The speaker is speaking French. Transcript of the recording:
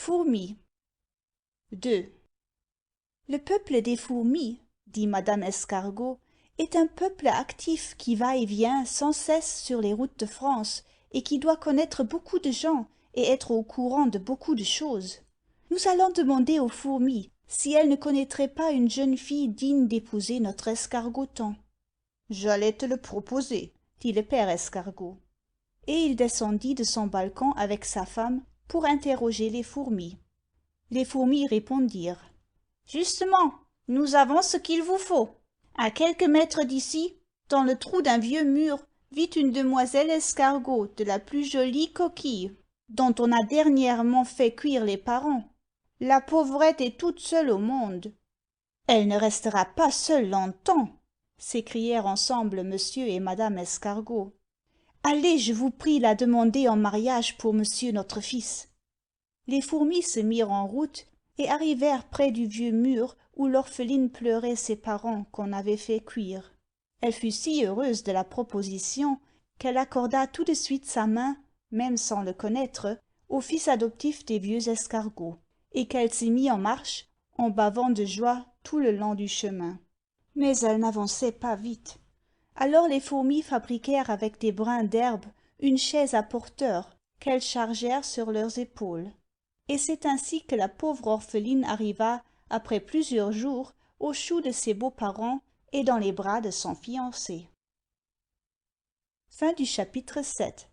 Fourmis. 2. Le peuple des fourmis, dit madame Escargot, est un peuple actif qui va et vient sans cesse sur les routes de France et qui doit connaître beaucoup de gens et être au courant de beaucoup de choses. Nous allons demander aux fourmis si elles ne connaîtraient pas une jeune fille digne d'épouser notre escargoton. J'allais te le proposer, dit le père escargot. Et il descendit de son balcon avec sa femme pour interroger les fourmis. Les fourmis répondirent. Justement, nous avons ce qu'il vous faut. À quelques mètres d'ici, dans le trou d'un vieux mur, vit une demoiselle escargot de la plus jolie coquille, dont on a dernièrement fait cuire les parents. La pauvrette est toute seule au monde. Elle ne restera pas seule longtemps, s'écrièrent ensemble monsieur et madame Escargot. Allez, je vous prie, la demander en mariage pour monsieur notre fils. Les fourmis se mirent en route et arrivèrent près du vieux mur où l'orpheline pleurait ses parents qu'on avait fait cuire. Elle fut si heureuse de la proposition qu'elle accorda tout de suite sa main, même sans le connaître, au fils adoptif des vieux escargots, et qu'elle s'y mit en marche, en bavant de joie tout le long du chemin. Mais elle n'avançait pas vite. Alors les fourmis fabriquèrent avec des brins d'herbe une chaise à porteurs qu'elles chargèrent sur leurs épaules. Et c'est ainsi que la pauvre orpheline arriva, après plusieurs jours, au chou de ses beaux-parents et dans les bras de son fiancé. Fin du chapitre 7.